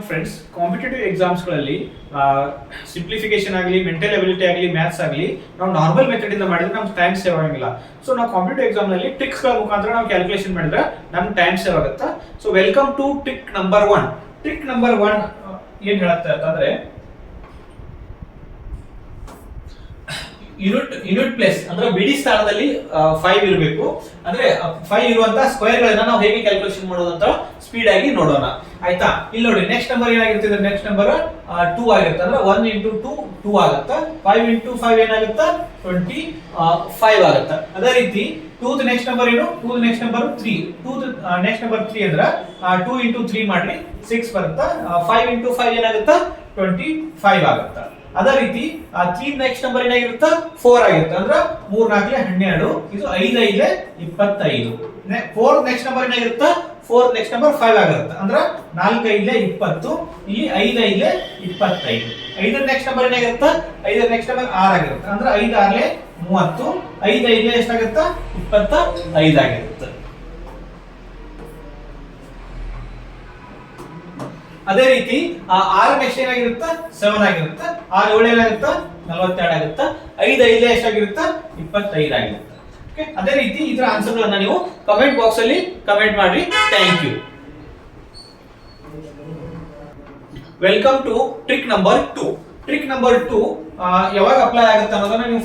Friends, competitive ಎಕ್ಸಾಮ್ಸ್ಗಳಲ್ಲಿ simplification ಆಗಲಿ, mental ability ಆಗಲಿ, ಮ್ಯಾಥ್ಸ್ ಆಗಲಿ ನಾವು ನಾರ್ಮಲ್ ಮೆಥಡ್ ಇಂದ ಮಾಡಿದ್ರೆ ನಮ್ಗೆ ಟೈಮ್ ಸೇವ್ ಆಗಂಗಿಲ್ಲ. ಸೊ ನಾವು ಕಾಂಪಿಟೇಟಿವ್ ಎಕ್ಸಾಮ್ನಲ್ಲಿ ಟ್ರಿಕ್ಸ್ಗಳ ಮುಖಾಂತರ ನಾವು ಕ್ಯಾಲ್ಕುಲೇಷನ್ ಮಾಡಿದ್ರೆ ನಮ್ಗೆ ಟೈಮ್ ಸೇವ್ ಆಗುತ್ತೆ. So welcome to trick number 1. Trick number 1 ಏನ್ ಹೇಳುತ್ತೆ ಅಂತಂದ್ರೆ, ಯೂನಿಟ್ ಪ್ಲೇಸ್ ಅಂದ್ರೆ ಬಿಡಿ ಸ್ಥಾನದಲ್ಲಿ 5 ಇರಬೇಕು. ಅಂದ್ರೆ 5 ಇರುವಂತ ಸ್ಕ್ವೇರ್ ಗಳನ್ನ ನಾವು ಹೇಗೆ ಕ್ಯಾಲ್ಕುಲೇಷನ್ ಮಾಡೋದು ಅಂತ ಸ್ಪೀಡ್ ಆಗಿ ನೋಡೋಣ. ಆಯ್ತಾ? ಇಲ್ಲಿ ನೋಡಿ, ನೆಕ್ಸ್ಟ್ ನಂಬರ್ ಏನಾಗಿರುತ್ತೆ? ನೆಕ್ಸ್ಟ್ ನಂಬರ್ 2 ಆಗಿರುತ್ತೆ. ಅಂದ್ರೆ 1 into 2 2 ಆಗುತ್ತೆ. 5 into 5 ಏನಾಗುತ್ತೆ? 25 ಆಗುತ್ತೆ. ಅದೇ ರೀತಿ 2 ದ ನೆಕ್ಸ್ಟ್ ನಂಬರ್ ಏನು? 2 the next number 3. 2 the next number 3 ಅಂದ್ರೆ 2 into 3 ಮಾಡ್ರಿ 6 ಬರುತ್ತೆ. 5 into 5 ಏನಾಗುತ್ತೆ? 25 ಆಗುತ್ತೆ. ಅದೇ ರೀತಿ 3 ನೆಕ್ಸ್ಟ್ ನಂಬರ್ ಏನಾಗಿರುತ್ತೆ? 4 ಆಗಿರುತ್ತೆ. ಅಂದ್ರೆ 3 4 12. ಇದು 5 5 25. 4 ನೆಕ್ಸ್ಟ್ ನಂಬರ್ ಏನಾಗಿರುತ್ತೆ? 4 ನೆಕ್ಸ್ಟ್ ನಂಬರ್ 5 ಆಗಿರುತ್ತೆ. ಅಂದ್ರೆ 4 5 20. ಇಲ್ಲಿ 5 5 25. 5 ನೆಕ್ಸ್ಟ್ ನಂಬರ್ ಏನಾಗಿರುತ್ತೆ? 5 ನೆಕ್ಸ್ಟ್ ನಂಬರ್ 6 ಆಗಿರುತ್ತೆ. ಅಂದ್ರೆ 5 6 30. 5 5 ಎಷ್ಟಾಗುತ್ತೆ? 25 ಆಗಿರುತ್ತೆ. ಅದೇ ರೀತಿ 6 ನೆಕ್ಸ್ಟ್ ಏನಾಗಿರುತ್ತೆ? 7 ಆಗಿರುತ್ತೆ. 6 7 ಏನಾಗುತ್ತೆ? 42 ಆಗುತ್ತೆ. 5 5 ಎಷ್ಟಾಗಿರುತ್ತೆ? 25 ಆಗಿರುತ್ತೆ. ಓಕೆ, ಅದೇ ರೀತಿ ಇದರ ಆನ್ಸರ್ ಗಳನ್ನ ನೀವು ಕಮೆಂಟ್ ಬಾಕ್ಸ್ ಅಲ್ಲಿ ಕಮೆಂಟ್ ಮಾಡಿ. Thank you. Welcome to trick number 2. Trick number 2 ಯಾವಾಗ ಅಪ್ಲೈ ಆಗುತ್ತೆ ಅನ್ನೋದನ್ನ ನೀವು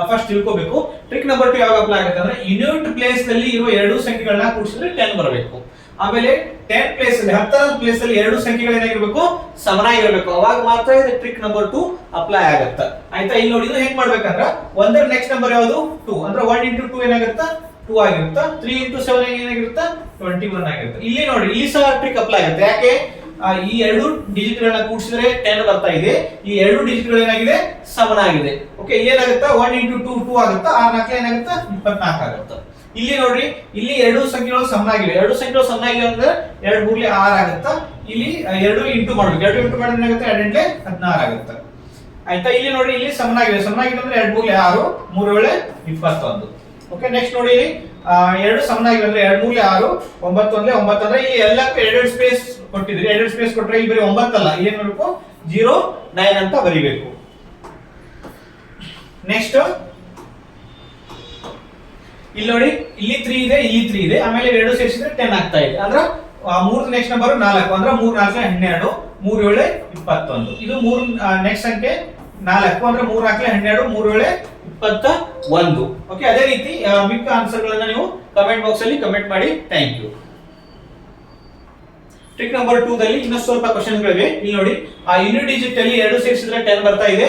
ಫಸ್ಟ್ ತಿಳ್ಕೋಬೇಕು. ಟ್ರಿಕ್ ನಂಬರ್ 2 ಯಾವಾಗ ಅಪ್ಲೈ ಆಗುತ್ತೆ ಅಂದ್ರೆ, ಯೂನಿಟ್ ಪ್ಲೇಸ್ ನಲ್ಲಿ ಇರುವ ಎರಡು ಸಂಖ್ಯೆಗಳನ್ನ ಕೂಡಿಸಿದ್ರೆ 10 ಬರಬೇಕು. ಆಮೇಲೆ 10 ಪ್ಲೇಸ್ ಅಲ್ಲಿ 10th ಪ್ಲೇಸ್ ಅಲ್ಲಿ ಎರಡು ಸಂಖ್ಯೆಗಳು ಏನಾಗಿರ್ಬೇಕು? ಸಮನಾಗಿರಬೇಕು. ಅವಾಗ ಮಾತ್ರ ಇದು ಟ್ರಿಕ್ ನಂಬರ್ 2 ಅಪ್ಲೈ ಆಗುತ್ತೆ. ಆಯ್ತಾ? ಇಲ್ಲಿ ನೋಡಿ, ಇದು ಹೆಂಗ್ ಮಾಡ್ಬೇಕಂದ್ರೆ, ಒಂದರ ನೆಕ್ಸ್ಟ್ ನಂಬರ್ ಯಾವುದು? 2. ಅಂದ್ರೆ 1 into 2 ಏನಾಗುತ್ತೆ? 2 ಆಗಿರುತ್ತೆ. 3 into 7 ಏನಾಗಿರುತ್ತೆ? 21 ಆಗಿರುತ್ತೆ. ಇಲ್ಲಿ ನೋಡಿ, ಇಲ್ಲಿ ಸಹ ಟ್ರಿಕ್ ಅಪ್ಲೈ ಆಗುತ್ತೆ. ಯಾಕೆ? ಈ ಎರಡು ಡಿಜಿಟ್ ಗಳನ್ನ ಕೂಡಿಸಿದ್ರೆ 10 ಬರ್ತಾ ಇದೆ. ಈ ಎರಡು ಡಿಜಿಟ್ ಗಳು ಏನಾಗಿದೆ? ಸಮನಾಗಿದೆ. ಓಕೆ, ಏನಾಗುತ್ತೆ? 1 into 2 2 ಆಗುತ್ತೆ. 6 4 ಏನಾಗುತ್ತೆ? 24 ಆಗುತ್ತೆ. ಇಲ್ಲಿ ನೋಡ್ರಿ, ಇಲ್ಲಿ ಎರಡು ಸಂಖ್ಯೆಗಳು ಸಮನಾಗಿವೆ. ಎರಡು ಸಂಖ್ಯೆಗಳು ಸಮನಾಗಿವೆ ಅಂದ್ರೆ 2 3 6 ಆಗುತ್ತೆ. ಇಲ್ಲಿ 2 ಇಂಟು ಮಾಡ್ಬೇಕು. 2 ಇಂಟು ಮಾಡಿದ್ರೆ ಏನಾಗುತ್ತೆ? 2 8 16 ಆಗುತ್ತೆ. ಆಯ್ತಾ? ಇಲ್ಲಿ ನೋಡಿ, ಇಲ್ಲಿ ಸಮನಾಗಿವೆ. ಸಮನಾಗಿವೆ ಅಂದ್ರೆ 2 3 6 3 7 21. ಓಕೆ, ನೆಕ್ಸ್ಟ್ ನೋಡಿ, ಎರಡು ಸಮನಾಗಿವೆ ಅಂದ್ರೆ 2 3 6 9 1 9 ಅಂದ್ರೆ ಇಲ್ಲಿ ಎಲ್ಲಕ್ಕೂ 2 ಸ್ಪೇಸ್ ಕೊಟ್ಟಿದ್ರಿ. 2 ಸ್ಪೇಸ್ ಕೊಟ್ರೆ ಇಲ್ಲಿ ಬರೀ 9 ಅಲ್ಲ, ಏನ್ ಮಾಡಬೇಕು? 0 9 ಅಂತ ಬರೀಬೇಕು. ನೆಕ್ಸ್ಟ್ ಇಲ್ಲಿ ನೋಡಿ, ಇಲ್ಲಿ 3 ಇದೆ, ಇಲ್ಲಿ 3 ಇದೆ. ಆಮೇಲೆ ಎರಡು ಸೇರಿಸಿದ್ರೆ 10 ಆಗ್ತಾ ಇದೆ. ಅಂದ್ರೆ 3 ನೆಕ್ಸ್ಟ್ ನಂಬರ್ 4. ಅಂದ್ರೆ 3 4 12 3 7 21. ಇದು 3 ನೆಕ್ಸ್ಟ್ ಸಂಖ್ಯೆ 4. ಅಂದ್ರೆ 3 4 12 3 7 21. ಓಕೆ, ಅದೇ ರೀತಿ ಮಿಕ್ಕ ಆನ್ಸರ್ ಗಳನ್ನ ನೀವು ಕಮೆಂಟ್ ಬಾಕ್ಸ್ ಅಲ್ಲಿ ಕಮೆಂಟ್ ಮಾಡಿ. Thank you. ಟ್ರಿಕ್ ನಂಬರ್ 2 ದಲ್ಲಿ ಇನ್ನಷ್ಟು ಸ್ವಲ್ಪ ಕ್ವೆಶ್ಚನ್ ಗಳಿವೆ. ಇಲ್ಲಿ ನೋಡಿ, ಯೂನಿಟ್ ಡಿಜಿಟ್ ಅಲ್ಲಿ 2 ಸೇರಿಸಿದ್ರೆ 10 ಬರ್ತಾ ಇದೆ.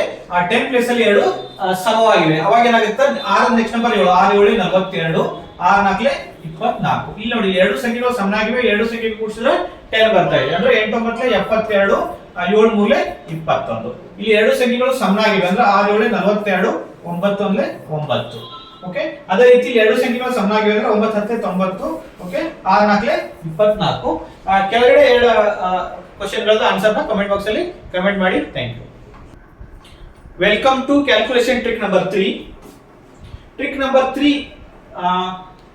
10 ಪ್ಲೇಸ್ ಅಲ್ಲಿ 2 ಸಮವಾಗಿವೆ. ಅವಾಗ ಏನಾಗುತ್ತೆ? 6 ನೆಕ್ಸ್ಟ್ ನಂಬರ್ 7 6 7 42 6 4 24. ಇಲ್ಲಿ ನೋಡಿ, ಎರಡು ಸಂಖ್ಯೆಗಳು ಸಮನಾಗಿವೆ. ಎರಡು ಸಂಖ್ಯೆಗಳು ಕೂಡಿಸಿದ್ರೆ 10 ಬರ್ತಾ ಇದೆ. ಅಂದ್ರೆ 8 9 72 7 3 21. ಇಲ್ಲಿ ಎರಡು ಸಂಖ್ಯೆಗಳು ಸಮನಾಗಿವೆ. ಅಂದ್ರೆ 6 7 42 9 1 9. ಓಕೆ, ಅದೇ ರೀತಿ ಎರಡು ಸಂಖ್ಯೆಗಳು ಸಮನಾಗಿವೆ ಅಂದ್ರೆ 9 10 90. ಓಕೆ, 6 4 24. ಕೆಳಗಡೆ ಎರಡು ಕ್ವೆಶ್ಚನ್ ಗಳದ ಆನ್ಸರ್ ನ ಕಮೆಂಟ್ ಬಾಕ್ಸ್ ಅಲ್ಲಿ ಕಮೆಂಟ್ ಮಾಡಿ. Thank you. Welcome to calculation trick number 3. Trick number 3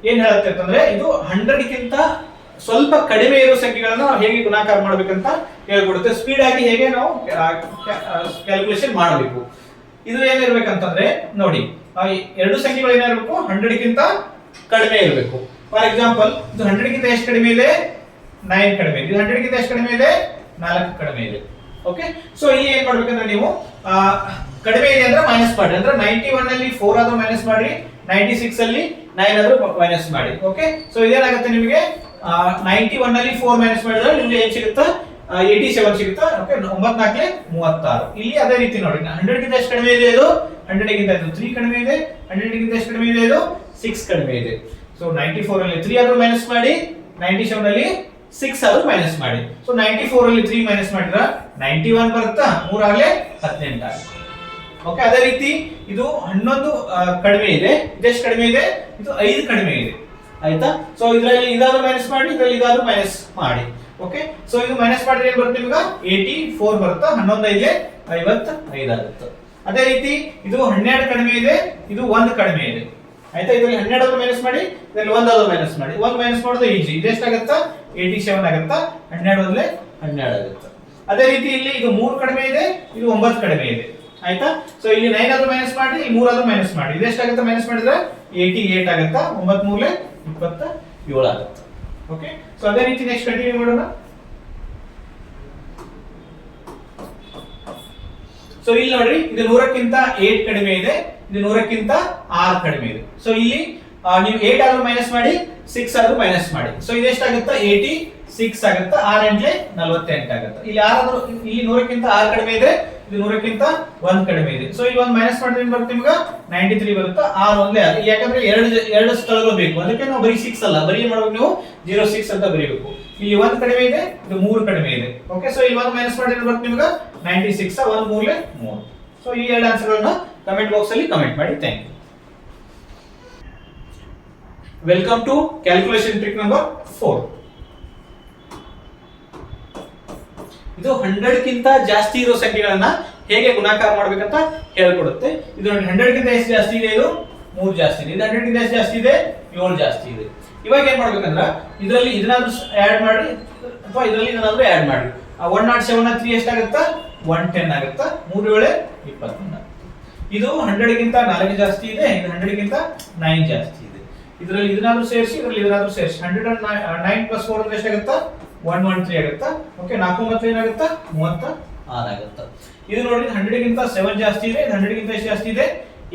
ಏನ್ ಹೇಳುತ್ತೆ ಅಂತಂದ್ರೆ, ಇದು 100 ಗಿಂತ ಸ್ವಲ್ಪ ಕಡಿಮೆ ಇರೋ ಸಂಖ್ಯೆಗಳನ್ನ ನಾವು ಹೇಗೆ ಗುಣಾಕಾರ ಮಾಡಬೇಕಂತ ಹೇಳ್ಕೊಡುತ್ತೆ. ಸ್ಪೀಡ್ ಆಗಿ ಹೇಗೆ ನಾವು ಕ್ಯಾಲ್ಕುಲೇಷನ್ ಮಾಡಬೇಕು. ಇದು ಏನಿರ್ಬೇಕಂತಂದ್ರೆ ನೋಡಿ, ಎರಡು ಸಂಖ್ಯೆಗಳು ಏನಿರಬೇಕು? 100 ಗಿಂತ ಕಡಿಮೆ ಇರಬೇಕು. ಫಾರ್ ಎಕ್ಸಾಂಪಲ್, ಇದು 100 ಗಿಂತ ಎಷ್ಟು ಕಡಿಮೆ ಇದೆ? 9 ಕಡಿಮೆ ಇದೆ. ಇದು 100 ಗಿಂತ ಎಷ್ಟು ಕಡಿಮೆ ಇದೆ? 4 ಕಡಿಮೆ ಇದೆ. ಓಕೆ, ಸೊ ಇಲ್ಲಿ ಏನ್ ಮಾಡ್ಬೇಕಂದ್ರೆ, ನೀವು ಕಡಿಮೆ ಇದೆ ಅಂದ್ರೆ ಮೈನಸ್ ಮಾಡಿ. ಅಂದ್ರೆ 91 ಅಲ್ಲಿ 4 ಆದ್ರೂ ಮೈನಸ್ ಮಾಡಿ, 96 ಅಲ್ಲಿ 9 ಆದ್ರೂ ಮೈನಸ್ ಮಾಡಿ. ಓಕೆ, ಸೊ ಇದೇನಾಗುತ್ತೆ ನಿಮಗೆ? 91 ಅಲ್ಲಿ 4 ಮೈನಸ್ ಮಾಡಿದ್ರೆ ನಿಮಗೆ ಏನ್ ಸಿಗುತ್ತೆ? 87 ಸಿಗುತ್ತೆ. ಓಕೆ, 9 4 36. ಇಲ್ಲಿ ಅದೇ ರೀತಿ ನೋಡಿ, 100 ಗಿಂತ ಎಷ್ಟು ಕಡಿಮೆ ಇದೆ? ಇದು 100 ಗಿಂತ ಇದು 3 ಕಡಿಮೆ ಇದೆ. 100 ಗಿಂತ ಎಷ್ಟು ಕಡಿಮೆ ಇದೆ? ಇದು 6 ಕಡಿಮೆ ಇದೆ. ಸೊ 94 ಅಲ್ಲಿ 3 ಆದ್ರೂ ಮೈನಸ್ ಮಾಡಿ, 97 ಅಲ್ಲಿ 6 ಆದ್ರೂ ಮೈನಸ್ ಮಾಡಿ. ಸೊ 94 ಅಲ್ಲಿ 3 ಮೈನಸ್ ಮಾಡಿದ್ರೆ 91 ಬರುತ್ತಾ? 3 ಆಗಲೇ 18 ಆಗುತ್ತೆ. ಓಕೆ, ಅದೇ ರೀತಿ ಇದು 11 ಕಡಿಮೆ ಇದೆ. ಇದೆಷ್ಟು ಕಡಿಮೆ ಇದೆ? ಇದು 5 ಕಡಿಮೆ ಇದೆ. ಆಯ್ತಾ? ಸೊ ಇದರಲ್ಲಿ ಇದಾದ್ರೂ ಮೈನಸ್ ಮಾಡಿ, ಇದರಲ್ಲಿ ಇದಾದ್ರೂ ಮೈನಸ್ ಮಾಡಿ. ಓಕೆ, ಸೊ ಇದು ಮೈನಸ್ ಮಾಡಿದ್ರೆ ಏನ್ ಬರುತ್ತೆ ನಿಮಗೆ? 84 ಬರುತ್ತೆ. 11 5 55 ಆಗುತ್ತೆ. ಅದೇ ರೀತಿ ಇದು 12 ಕಡಿಮೆ ಇದೆ, ಇದು 1 ಕಡಿಮೆ ಇದೆ. ಆಯ್ತಾ? ಇದರಲ್ಲಿ 12 ಮೈನಸ್ ಮಾಡಿ, ಇದರಲ್ಲಿ 1 ಮೈನಸ್ ಮಾಡಿ. 1 ಮೈನಸ್ ಮಾಡೋದು ಈಜಿ. ಇದೆಷ್ಟಾಗುತ್ತೆ? 87 ಆಗುತ್ತಾ, 12 ಒಂದ್ಲೆ 12 ಆಗುತ್ತೆ. ಅದೇ ರೀತಿ ಇಲ್ಲಿ ಇದು 3 ಕಡಿಮೆ ಇದೆ, ಇದು 9 ಕಡಿಮೆ ಇದೆ. ಆಯ್ತಾ? ಸೊ ಇಲ್ಲಿ 9 ಆದ್ರೂ ಮೈನಸ್ ಮಾಡಿ, ಇಲ್ಲಿ 3 ಆದ್ರೂ ಮೈನಸ್ ಮಾಡಿ. ಇದೆಷ್ಟಾಗುತ್ತೆ ಮೈನಸ್ ಮಾಡಿದ್ರೆ 88 ಆಗುತ್ತಾ, 9 ಮೂರಲೆ 27 ಆಗುತ್ತೆ. ಓಕೆ, ಸೊ ಅದೇ ರೀತಿ ನೆಕ್ಸ್ಟ್ ಕಂಟಿನ್ಯೂ ಮಾಡೋಣ. ಸೊ ಇಲ್ಲಿ ನೋಡ್ರಿ, ಇದು 100ಕ್ಕಿಂತ 8 ಕಡಿಮೆ ಇದೆ, ಇದು 100ಕ್ಕಿಂತ 6 ಕಡಿಮೆ ಇದೆ. ಸೊ ಇಲ್ಲಿ ನೀವು 8 ಆದ್ರೂ ಮೈನಸ್ ಮಾಡಿ, 6 ಆದ್ರೂ ಮೈನಸ್ ಮಾಡಿ. ಸೊ ಇದೆಷ್ಟಾಗುತ್ತಾ 86 ಆಗುತ್ತಾ, 6 ಎಂಟ್ಲೆ 48 ಆಗುತ್ತೆ. ಇಲ್ಲಿ 6 ಆದ್ರೂ, ಇಲ್ಲಿ 100ಕ್ಕಿಂತ 6 ಕಡಿಮೆ ಇದೆ, ಇದು 100ಕ್ಕಿಂತ 1 ಕಡಿಮೆ ಇದೆ. ಸೊ ಇಲ್ಲಿ 1 ಮೈನಸ್ ಮಾಡಿದ್ರೆ ಏನು ಬರುತ್ತೆ ನಿಮ್ಗೆ 93 ಬರುತ್ತೆ. 6 ಒಂದೇ 6, ಯಾಕಂದ್ರೆ ಎರಡು ಸ್ಥಳಗಳು ಬೇಕು, ಅದಕ್ಕೆ ನಾವು ಬರೀ 6 ಅಲ್ಲ, ಬರೀ ಏನು ಮಾಡಬೇಕು ನೀವು 06 ಅಂತ ಬರೀಬೇಕು. ಇಲ್ಲಿ 1 ಕಡಿಮೆ ಇದೆ, ಇದು 3 ಕಡಿಮೆ ಇದೆ. ಓಕೆ, ಸೊ ಇಲ್ಲಿ 1 ಮೈನಸ್ ಮಾಡಿದ್ರೆ ಬರುತ್ತೆ ನಿಮ್ಗೆ 96, 1 ಮೂರಲೆ 3. ಸೊ ಈ ಎರಡು ಆನ್ಸರ್ಗಳನ್ನ ಕಮೆಂಟ್ ಬಾಕ್ಸ್ ಅಲ್ಲಿ ಕಮೆಂಟ್ ಮಾಡಿ. Thank you. Welcome to calculation trick number 4. ಇದು 100ಕ್ಕಿಂತ ಜಾಸ್ತಿ ಇರೋ ಸಂಖ್ಯೆಗಳನ್ನ ಹೇಗೆ ಗುಣಾಕಾರ ಮಾಡ್ಬೇಕಂತ ಹೇಳ್ಕೊಡುತ್ತೆ. ಇದು 100ಕ್ಕಿಂತ ಎಷ್ಟು ಜಾಸ್ತಿ ಇದೆ, ಇದು 3 ಜಾಸ್ತಿ ಇದೆ. ಇದು 100ಕ್ಕಿಂತ ಎಷ್ಟು ಜಾಸ್ತಿ ಇದೆ, 7 ಜಾಸ್ತಿ ಇದೆ. ಇವಾಗ ಏನ್ ಮಾಡ್ಬೇಕಂದ್ರ ಇದರಲ್ಲಿ ಇದನ್ನಾದ್ರೂ ಆಡ್ ಮಾಡಿ ಅಥವಾ ಇದರಲ್ಲಿ ಇದನ್ನಾದ್ರೂ ಆಡ್ ಮಾಡಿ. 107 ನ 3 ಎಷ್ಟಾಗುತ್ತಾ 110 ಆಗುತ್ತಾ, 3 7 21. ಇದು 100ಕ್ಕಿಂತ 4 ಜಾಸ್ತಿ ಇದೆ, ಇದು 100ಕ್ಕಿಂತ 9 ಜಾಸ್ತಿ ಇದೆ. ಇದರಲ್ಲಿ ಇದನ್ನಾದ್ರೂ ಸೇರಿಸಿ, ಇದರಲ್ಲಿ ಇದನ್ನಾದ್ರೂ ಸೇರಿಸಿ. 109 ಪ್ಲಸ್ 4 ಅಂದ್ರೆ ಎಷ್ಟಾಗುತ್ತಾ 113 ಆಗುತ್ತಾ. ಓಕೆ, 4 ಮತ್ತು ಏನಾಗುತ್ತಾ 36 ಆಗುತ್ತಾ. ಇದು ನೋಡಿ 100ಕ್ಕಿಂತ 7 ಜಾಸ್ತಿ ಇದೆ, ಇದು 100ಕ್ಕಿಂತ ಎಷ್ಟು ಜಾಸ್ತಿ ಇದೆ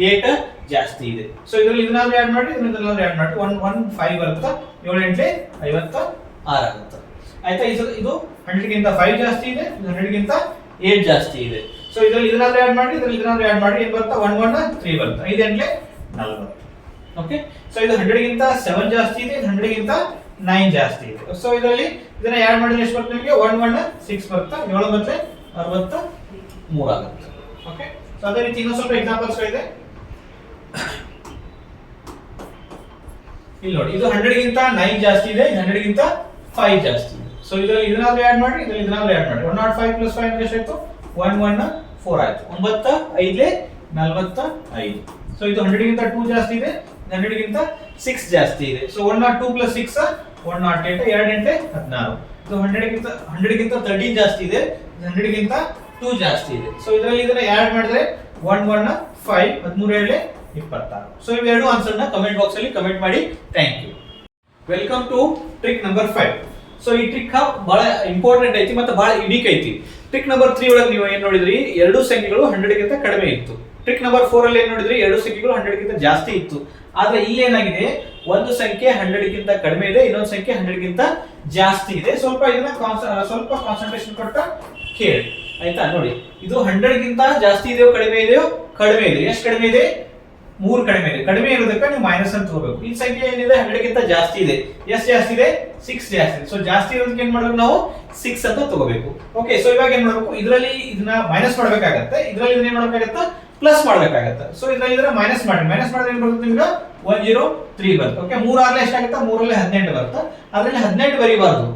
8 ಜಾಸ್ತಿ ಇದೆ. ಸೊ ಇದರಲ್ಲಿ ಇದನ್ನಾದ್ರೂ ಆಡ್ ಮಾಡಿ, ಇದನ್ನಾದ್ರೂ ಆಡ್ ಮಾಡಿ 115 ಬರುತ್ತಾ, 7 ಎಂಟ್ಲೆ 56 ಆಗುತ್ತಾ. ಆಯ್ತಾ? ಇದು 100ಕ್ಕಿಂತ 5 ಜಾಸ್ತಿ ಇದೆ, ಇದು 100ಕ್ಕಿಂತ 8 ಜಾಸ್ತಿ ಇದೆ. ಸೊ ಇದರಲ್ಲಿ ಇದನ್ನಾದ್ರೂ ಆಡ್ ಮಾಡಿ, ಇದರಲ್ಲಿ ಇದನ್ನಾದ್ರೂ ಆಡ್ ಮಾಡಿ, ಏನು ಬರುತ್ತಾ 113 ಬರುತ್ತಾ, 5 ಎಂಟ್ಲೆ 40. ಓಕೆ, ಸೊ ಇದು 100ಕ್ಕಿಂತ 7 ಜಾಸ್ತಿ ಇದೆ, ಇದು 100ಕ್ಕಿಂತ 9 ಜಾಸ್ತಿ ಇದೆ. ಸೊ ಇದರಲ್ಲಿ ಇದನ್ನ ಆಡ್ ಮಾಡಿದ್ರೆ ಎಷ್ಟು ಬರುತ್ತೆ ನಿಮಗೆ 116 ಬರುತ್ತಾ, 7 ಮತ್ತೆ 63 ಆಗುತ್ತೆ. ಓಕೆ, ಸೊ ಅದೇ ರೀತಿ ಇನ್ನೊಂದು ಸ್ವಲ್ಪ ಎಕ್ಸಾಂಪಲ್ಸ್ ಇದೆ. ಇಲ್ಲಿ ನೋಡಿ, ಇದು 100ಕ್ಕಿಂತ 9 ಜಾಸ್ತಿ ಇದೆ, ಇದು 100ಕ್ಕಿಂತ 5 ಜಾಸ್ತಿ ಇದೆ. ಸೊ ಇದರಲ್ಲಿ ಇದನ್ನಾದ್ರೂ ಆಡ್ ಮಾಡಿ, ಇದರಲ್ಲಿ ಇದನ್ನಾದ್ರೂ ಆಡ್ ಮಾಡಿ. 105 ಪ್ಲಸ್ 5 ಅಂದ್ರೆ ಎಷ್ಟಾಯ್ತು 114 ಆಯ್ತು. 9 5 45. ಸೊ ಇದು 100ಕ್ಕಿಂತ 2 ಜಾಸ್ತಿ ಇದೆ, 100ಕ್ಕಿಂತ 6 ಜಾಸ್ತಿ ಇದೆ. So 102 plus 6 108, 2 ಎಂಟ್ಲೆ 16. ಇದು 100ಕ್ಕಿಂತ 13 ಜಾಸ್ತಿ ಇದೆ, 100ಕ್ಕಿಂತ 2 ಜಾಸ್ತಿ ಇದೆ. ಸೊ ಇದರಲ್ಲಿ ಇದನ್ನ ಆಡ್ ಮಾಡಿದ್ರೆ 115, 13 7 26. ಸೊ ಇವೆರಡು ಆನ್ಸರ್ ನ ಕಮೆಂಟ್ ಬಾಕ್ಸ್ ಅಲ್ಲಿ ಕಮೆಂಟ್ ಮಾಡಿ. Thank you. Welcome to trick number 5. So ಈ ಟ್ರಿಕ್ ಬಹಳ ಇಂಪಾರ್ಟೆಂಟ್ ಐತಿ ಮತ್ತೆ ಬಹಳ ಯುನಿಕ್ ಐತಿ. ಟ್ರಿಕ್ ನಂಬರ್ 3 ಒಳಗೆ ನೀವು ಏನ್ ನೋಡಿದ್ರಿ, ಎರಡು ಸಂಖ್ಯೆಗಳು 100ಕ್ಕಿಂತ ಕಡಿಮೆ ಇತ್ತು. ಟ್ರಿಕ್ ನಂಬರ್ 4 ಅಲ್ಲಿ ಏನ್ ನೋಡಿದ್ರಿ, ಎರಡು ಸಂಖ್ಯೆಗಳು 100ಕ್ಕಿಂತ ಜಾಸ್ತಿ ಇತ್ತು. ಆದ್ರೆ ಇಲ್ಲಿ ಏನಾಗಿದೆ, ಒಂದು ಸಂಖ್ಯೆ 100ಕ್ಕಿಂತ ಕಡಿಮೆ ಇದೆ, ಇನ್ನೊಂದು ಸಂಖ್ಯೆ 100ಕ್ಕಿಂತ ಜಾಸ್ತಿ ಇದೆ. ಸ್ವಲ್ಪ ಇದನ್ನ ಸ್ವಲ್ಪ ಕಾನ್ಸಂಟ್ರೇಷನ್ ಕೊಟ್ಟ ಕೇಳಿ. ಆಯ್ತಾ? ನೋಡಿ, ಇದು 100ಕ್ಕಿಂತ ಜಾಸ್ತಿ ಇದೆಯೋ ಕಡಿಮೆ ಇದೆಯೋ, ಕಡಿಮೆ ಇದೆ. ಎಷ್ಟು ಕಡಿಮೆ ಇದೆ 3 ಕಡಿಮೆ ಇದೆ. ಕಡಿಮೆ ಇರೋದಕ್ಕೆ ನೀವು ಮೈನಸ್ ಅಂತ ತಗೋಬೇಕು. ಈ ಸಂಖ್ಯೆ ಏನಿದೆ 100ಕ್ಕಿಂತ ಜಾಸ್ತಿ ಇದೆ, ಎಷ್ಟು ಜಾಸ್ತಿ ಇದೆ 6 ಜಾಸ್ತಿ ಇದೆ. ಸೊ ಜಾಸ್ತಿ ಇರೋದಕ್ಕೆ ಏನ್ ಮಾಡ್ಬೇಕು ನಾವು 6 ಅಂತ ತಗೋಬೇಕು. ಓಕೆ, ಸೊ ಇವಾಗ ಏನ್ ಮಾಡ್ಬೇಕು, ಇದರಲ್ಲಿ ಇದನ್ನ ಮೈನಸ್ ಮಾಡ್ಬೇಕಾಗತ್ತೆ, ಇದರಲ್ಲಿ ಇದನ್ನ ಏನ್ ಮಾಡ್ಬೇಕಾಗತ್ತೆ ಪ್ಲಸ್ ಮಾಡ್ಬೇಕಾಗತ್ತೆ. ಸೊ ಇದರಲ್ಲಿ ಇದನ್ನ ಮೈನಸ್ ಮಾಡಿದ್ರೆ ಏನ್ ಬರುತ್ತೆ ನಿಮ್ಗೆ 103 ಬರುತ್ತೆ. ಓಕೆ, 3 ಆರ್ಲೆ ಎಷ್ಟಾಗುತ್ತೆ 3 ರಲ್ಲಿ 18 ಬರುತ್ತೆ. ಅದರಲ್ಲಿ 18 ಬರೀಬಾರ್ದು,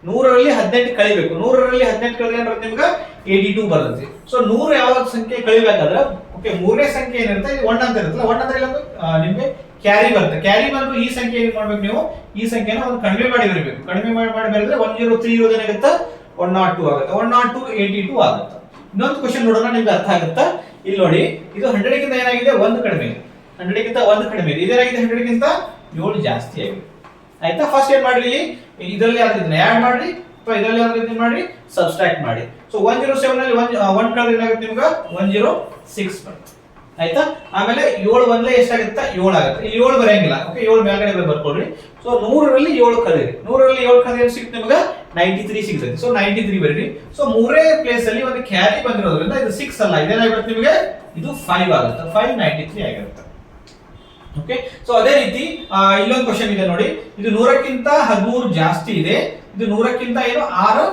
100ರಲ್ಲಿ 18 ಕಳಿಬೇಕು. 100ರಲ್ಲಿ 18 ಕಳೆದ್ರೆ ಏನ್ ಬರುತ್ತೆ ನಿಮ್ಗೆ 82 ಬರುತ್ತೆ. ಸೊ 100 ಯಾವ ಸಂಖ್ಯೆ ಕಳಿಬೇಕಾದ್ರೆ, ಓಕೆ, ಮೂರನೇ ಸಂಖ್ಯೆ ಏನಿರುತ್ತೆ ಇದು 1 ಅಂತ ಇರುತ್ತಲ್ಲ, 1 ಅಂದ್ರೆ ಇಲ್ಲೊಂದು ನಿಮ್ಗೆ ಕ್ಯಾರಿ ಬರುತ್ತೆ. ಕ್ಯಾರಿ ಬಂದು ಈ ಸಂಖ್ಯೆ ಏನ್ ಮಾಡ್ಬೇಕು ನೀವು, ಈ ಸಂಖ್ಯೆನ ಒಂದು ಕಡಿಮೆ ಮಾಡಿ ಬರಬೇಕು. ಕಡಿಮೆ ಮಾಡಿ ಬರೆದ್ರೆ 103 ಇರೋದೇನಾಗುತ್ತೆ 102 ಆಗುತ್ತೆ. 102 82 ಆಗುತ್ತೆ. ಇನ್ನೊಂದು ಕ್ವಶನ್ ನೋಡೋಣ, ನಿಮ್ಗೆ ಅರ್ಥ ಆಗುತ್ತಾ. ಇಲ್ಲಿ ನೋಡಿ, ಇದು 100ಕ್ಕಿಂತ ಏನಾಗಿದೆ 1 ಕಡಿಮೆ ಇದೆ, 100ಕ್ಕಿಂತ 1 ಕಡಿಮೆ ಇದೆ. ಇದೇನಾಗಿದೆ 100ಕ್ಕಿಂತ 7 ಜಾಸ್ತಿ ಆಗಿದೆ. ಆಯ್ತಾ? ಫಸ್ಟ್ ಏನ್ ಮಾಡ್ರಿ, ಇದರಲ್ಲಿ ಇದನ್ನ ಆಡ್ ಮಾಡ್ರಿ ಅಥವಾ ಇದರಲ್ಲಿ ಇದನ್ನ ಮಾಡ್ರಿ ಸಬ್ಸ್ಟ್ರಾಕ್ಟ್ ಮಾಡಿ. ಸೊ 107 ನಲ್ಲಿ 1 ಕಳೆದ್ರೆ ಏನಾಗುತ್ತೆ ನಿಮ್ಗೆ 106 ಬರುತ್ತೆ. ಆಯ್ತಾ? ಆಮೇಲೆ 7 ಒಂದ್ಲೆ ಎಷ್ಟಾಗುತ್ತೆ 7 ಆಗುತ್ತೆ. ಇಲ್ಲಿ 7 ಬರೆಯಂಗಿಲ್ಲ. ಓಕೆ, 7 ಮೇಲ್ಗಡೆ ಬರ್ಕೊಳ್ಳಿ. ಸೊ 100ರಲ್ಲಿ 7 ಕಳೆಯಿರಿ, 100ರಲ್ಲಿ 7 ಕಳೆದ್ರೆ ಏನು ಸಿಗುತ್ತೆ ನಿಮ್ಗೆ 93 ಸಿಗುತ್ತೆ. ಸೊ 93 ಬರೀರಿ. ಸೊ ಮೂರೇ ಪ್ಲೇಸ್ ಅಲ್ಲಿ ಒಂದು ಕ್ಯಾರಿ ಬಂದಿರೋದ್ರಿಂದ ಇದು 6 ಅಲ್ಲ, ಇದೇನಾಗುತ್ತೆ ನಿಮಗೆ ಇದು 5 ಆಗುತ್ತೆ. 593 ಆಗಿರುತ್ತೆ. ಓಕೆ, ಸೊ ಅದೇ ರೀತಿ ಇಲ್ಲೊಂದು ಕ್ವಶನ್ ಇದೆ ನೋಡಿ, ಇದು 100ಕ್ಕಿಂತ 13 ಜಾಸ್ತಿ ಇದೆ, ಇದು 100ಕ್ಕಿಂತ ಏನು 6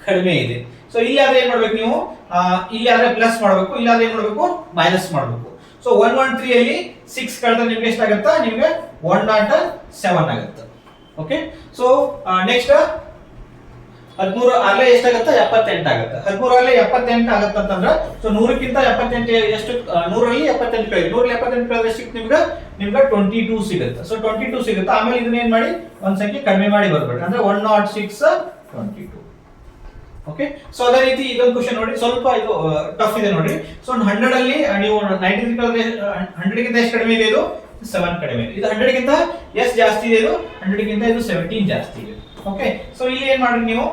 ಕಡಿಮೆ ಇದೆ. ಸೊ ಇಲ್ಲಿ ಆದ್ರೆ ಏನ್ ಮಾಡ್ಬೇಕು ನೀವು, ಇಲ್ಲಿ ಆದ್ರೆ ಪ್ಲಸ್ ಮಾಡಬೇಕು, ಇಲ್ಲಿ ಆದ್ರೆ ಏನ್ ಮಾಡಬೇಕು ಮೈನಸ್ ಮಾಡಬೇಕು. ಸೊ 113 ಅಲ್ಲಿ 6 ಕಳೆದ್ರೆ ನಿಮ್ಗೆ ಎಷ್ಟಾಗುತ್ತಾ, ನಿಮ್ಗೆ 107 ಆಗುತ್ತೆ. ಓಕೆ, ಸೊ ನೆಕ್ಸ್ಟ್ 13 ಅಲ್ಲೇ ಎಷ್ಟಾಗುತ್ತೆ 78 ಆಗುತ್ತೆ. 13 ಅಲ್ಲೇ 78 ಆಗುತ್ತೆ ಅಂತಂದ್ರೆ ಸೊ 100ಕ್ಕಿಂತ 78 ಎಷ್ಟು 100ರಲ್ಲಿ 78 ಕಳೆಯಿರಿ. 100ರಲ್ಲಿ 78 ಕಳೆದ್ರೆ ಎಷ್ಟು ನಿಮ್ಗೆ 22 ಸಿಗುತ್ತೆ. ಸೊ 22 ಸಿಗುತ್ತೆ. ಆಮೇಲೆ ಇದನ್ನ ಏನ್ ಮಾಡಿ ಒಂದ್ ಸಂಖ್ಯೆ ಕಡಿಮೆ ಮಾಡಿ ಬರ್ಬೇಡಿ ಅಂದ್ರೆ 106 22. ಓಕೆ, ಸೊ ಅದೇ ರೀತಿ ಇದೊಂದು ಕ್ವಶನ್ ನೋಡಿ, ಸ್ವಲ್ಪ ಇದು ಟಫ್ ಇದೆ ನೋಡಿ. ಸೊ 100 ಅಲ್ಲಿ ನೀವು 93 ಕಳೆದ್ರೆ 100 ಗಿಂತ ಎಷ್ಟು ಕಡಿಮೆ ಇದೆ? ಇದು 7 ಕಡಿಮೆ ಇದೆ. ಇದು 100 ಗಿಂತ ಎಷ್ಟು ಜಾಸ್ತಿ ಇದೆ? ಇದು 100 ಗಿಂತ ಇದು 17 ಜಾಸ್ತಿ ಇದೆ. ಓಕೆ, ಸೊ ಇಲ್ಲಿ ಏನ್ ಮಾಡ್ರಿ ನೀವು,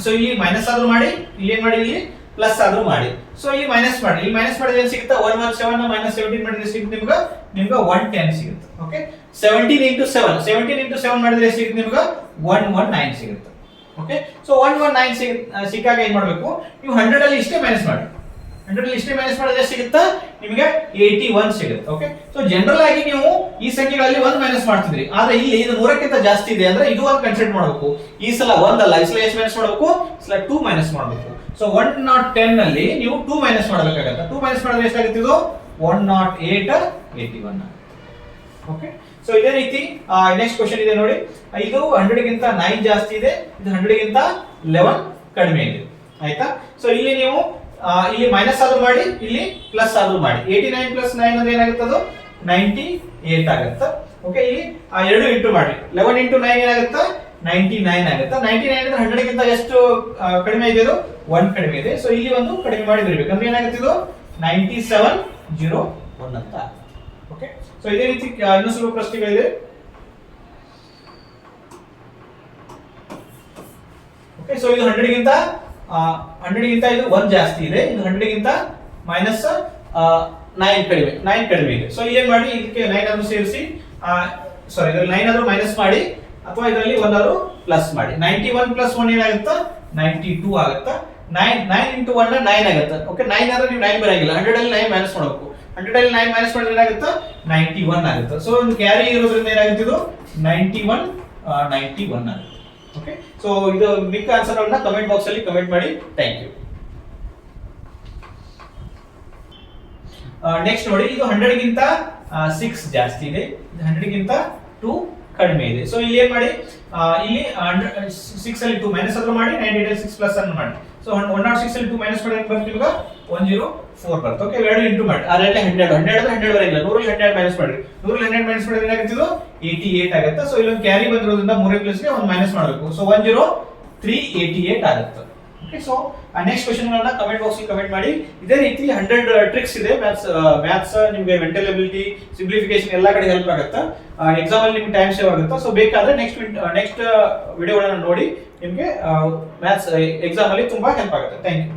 ಸೊ ಇಲ್ಲಿ ಮೈನಸ್ ಆದ್ರೂ ಮಾಡಿ, ಇಲ್ಲಿ ಏನ್ ಮಾಡಿ ಇಲ್ಲಿ ಪ್ಲಸ್ ಆದ್ರೂ ಮಾಡಿ. ಸೊ ಇಲ್ಲಿ ಮೈನಸ್ ಮಾಡಿ, ಇಲ್ಲಿ ಮೈನಸ್ ಮಾಡಿದ್ರೆ ಏನು ಸಿಗುತ್ತೆ? 117 ಮೈನಸ್ 17 ಮಾಡಿದ್ರೆ ಸಿಗುತ್ತೆ ನಿಮ್ಗೆ 110 ಸಿಗುತ್ತೆ. ಓಕೆ, 17 into 7 ಮಾಡಿದ್ರೆ ಎಷ್ಟು ಸಿಗುತ್ತೆ ನಿಮ್ಗೆ? 119 ಸಿಗುತ್ತೆ. ಓಕೆ, ಸೊ 119 ಸಿಕ್ಕಾಗ ಏನ್ ಮಾಡಬೇಕು? ನೀವು 100 ಅಲ್ಲಿ ಇಷ್ಟೇ ಮೈನಸ್ ಮಾಡಿ. 100 ಅಲ್ಲಿ ಇಷ್ಟೇ ಮೈನಸ್ ಮಾಡಿದ್ರೆ ಎಷ್ಟು ಸಿಗುತ್ತೆ ನಿಮಗೆ? 81 ಸಿಗುತ್ತೆ. ಓಕೆ, ಸೊ ಜನರಲ್ ಆಗಿ ನೀವು ಈ ಸಂಖ್ಯೆಗಳಲ್ಲಿ 1 ಮೈನಸ್ ಮಾಡ್ತಿದ್ರಿ, ಆದ್ರೆ ಇಲ್ಲಿ ಇದು 100ಕ್ಕಿಂತ ಜಾಸ್ತಿ ಇದೆ ಅಂದ್ರೆ ಇದು ಒಂದು ಕನ್ಸಿಡರ್ ಮಾಡಬೇಕು. ಈ ಸಲ 1 ಅಲ್ಲ, ಈ ಸಲ ಎಷ್ಟು ಮೈನಸ್ ಮಾಡಬೇಕು? ಈ ಸಲ 2 ಮೈನಸ್ ಮಾಡಬೇಕು. ಸೊ 110 ಅಲ್ಲಿ ನೀವು 2 ಮೈನಸ್ ಮಾಡಬೇಕಾಗುತ್ತೆ. 2 ಮೈನಸ್ ಮಾಡಿದ್ರೆ ಎಷ್ಟಾಗುತ್ತೆ? ಇದು 108 81. ಓಕೆ, ಸೊ ಇದೇ ರೀತಿ ನೆಕ್ಸ್ಟ್ ಕ್ವಶನ್ ಇದೆ ನೋಡಿ. ಇದು 100 ಗಿಂತ 9 ಜಾಸ್ತಿ ಇದೆ, ಇದು 100 ಗಿಂತ 11 ಕಡಿಮೆ ಇದೆ. ಆಯ್ತಾ? ಸೊ ಇಲ್ಲಿ ನೀವು ಇಲ್ಲಿ ಮೈನಸ್ ಆದ್ರೂ ಮಾಡಿ, ಇಲ್ಲಿ ಪ್ಲಸ್ ಆದ್ರೂ ಮಾಡಿ. 89 ಪ್ಲಸ್ 9 ಅಂದ್ರೆ ಏನಾಗುತ್ತೆ? ಅದು 98 ಆಗುತ್ತೆ. ಓಕೆ, ಇಲ್ಲಿ ಎರಡು ಇಂಟು ಮಾಡಿ. 11 into 9 ಏನಾಗುತ್ತೆ? 99 ಆಗುತ್ತೆ. 99 ಅಂದ್ರೆ 100 ಗಿಂತ ಎಷ್ಟು ಕಡಿಮೆ ಇದೆ? ಇದು 1 ಕಡಿಮೆ ಇದೆ. ಸೊ ಇಲ್ಲಿ ಒಂದು ಕಡಿಮೆ ಮಾಡಿ ಬರಬೇಕು ಅಂದ್ರೆ ಏನಾಗುತ್ತೆ? ಇದು 9701 ಅಂತ. ಓಕೆ, ಸೊ ಇದೇ ರೀತಿ ಇನ್ನೂ ಸ್ವಲ್ಪ ಪ್ರಶ್ನೆಗಳಿದೆ. ಓಕೆ, ಸೊ ಇದು 100 ಗಿಂತ ಇದು 1 ಜಾಸ್ತಿ ಇದೆ, ಇದು 100 ಗಿಂತ ಮೈನಸ್ 9 ಕಡಿಮೆ ಇದೆ. ಸೊ ಏನ್ ಮಾಡಿ, ಇದಕ್ಕೆ 9 ಆದ್ರೂ ಸೇರಿಸಿ, ಸಾರಿ ಇದರಲ್ಲಿ 9 ಆದ್ರೂ ಮೈನಸ್ ಮಾಡಿ ಅಥವಾ ಇದರಲ್ಲಿ 1 ಆದ್ರೂ ಪ್ಲಸ್ ಮಾಡಿ. 91 ಪ್ಲಸ್ 1 ಏನಾಗುತ್ತೆ? 92 ಆಗುತ್ತೆ. 9 into 1 9 ಆಗುತ್ತೆ. ಓಕೆ, 9 ಆದ್ರೆ ನೀವು 9 ಬರಂಗಿಲ್ಲ, 100 ಅಲ್ಲಿ 9 ಮೈನಸ್ ಮಾಡಬೇಕು. 100 ಅಲ್ಲಿ 9 ಮೈನಸ್ ಮಾಡಿದ್ರೆ ಏನಾಗುತ್ತೆ? 91 ಆಗುತ್ತೆ. ಸೊ ಒಂದು ಕ್ಯಾರಿ ಇರೋದ್ರಿಂದ ಏನಾಗುತ್ತೆ? ಇದು 91 ಆಗುತ್ತೆ. ಓಕೆ, ಸೊ ಇದು ಮಿಕ್ಕ ಆನ್ಸರ್ ಅನ್ನ ಕಮೆಂಟ್ ಬಾಕ್ಸ್ ಅಲ್ಲಿ ಕಮೆಂಟ್ ಮಾಡಿ. Thank you. ನೆಕ್ಸ್ಟ್ ನೋಡಿ, ಇದು 100 ಗಿಂತ 6 ಜಾಸ್ತಿ ಇದೆ, ಇದು 100 ಗಿಂತ 2 ಕಡಿಮೆ ಇದೆ. ಸೊ ಇಲ್ಲಿ ಏನ್ ಮಾಡಿ, ಇಲ್ಲಿ 6 ಅಲ್ಲಿ 2 ಮೈನಸ್ ಆದ್ರೂ ಮಾಡಿ, 98 ಅಲ್ಲಿ 6 ಪ್ಲಸ್ ಅನ್ನು ಮಾಡಿ. ಸೊ 106 ಅಲ್ಲಿ 2 ಮೈನಸ್ ಮಾಡಿದ್ರೆ ಬರುತ್ತೆ ನಿಮಗೆ 104 ಬರುತ್ತೆ. ಓಕೆ, ಎರಡು ಇಂಟು ಮಾಡಿ, ಅದರಲ್ಲಿ 100 ಅಂದ್ರೆ 100 ಬರಂಗಿಲ್ಲ, 100 ಅಲ್ಲಿ 12 ಮೈನಸ್ ಮಾಡಿ. 100 ಅಲ್ಲಿ 12 ಮೈನಸ್ ಮಾಡಿದ್ರೆ ಏನಾಗುತ್ತೆ? ಇದು 88 ಆಗುತ್ತೆ. ಸೊ ಇಲ್ಲೊಂದು ಕ್ಯಾರಿ ಬಂದಿರೋದ್ರಿಂದ 3 ಪ್ಲಸ್ ಗೆ 1 ಮೈನಸ್ ಮಾಡಬೇಕು. ಸೊ 10388 ಆಗುತ್ತೆ. ಓಕೆ, ಸೊ ನೆಕ್ಸ್ಟ್ ಕ್ವೆಶ್ಚನ್ ಗಳನ್ನ ಕಮೆಂಟ್ ಬಾಕ್ಸ್ ಅಲ್ಲಿ ಕಮೆಂಟ್ ಮಾಡಿ. ಇದೇ ರೀತಿ 100 ಟ್ರಿಕ್ಸ್ ಇದೆ ಮ್ಯಾಥ್ಸ್ ನಿಮಗೆ ಮೆಂಟಲ್ ಎಬಿಲಿಟಿ, ಸಿಂಪ್ಲಿಫಿಕೇಶನ್ ಎಲ್ಲ ಕಡೆ ಹೆಲ್ಪ್ ಆಗುತ್ತೆ. ಎಕ್ಸಾಮ್ ಅಲ್ಲಿ ನಿಮ್ಗೆ ಟೈಮ್ ಸೇವ್ ಆಗುತ್ತೆ. ಸೊ ಬೇಕಾದ್ರೆ ನೆಕ್ಸ್ಟ್ ವಿಡಿಯೋಗಳನ್ನ ನೋಡಿ, ನಿಮಗೆ ಮ್ಯಾಥ್ಸ್ ಎಕ್ಸಾಮ್ ಅಲ್ಲಿ ತುಂಬಾ ಹೆಲ್ಪ್ ಆಗುತ್ತೆ. Thank you.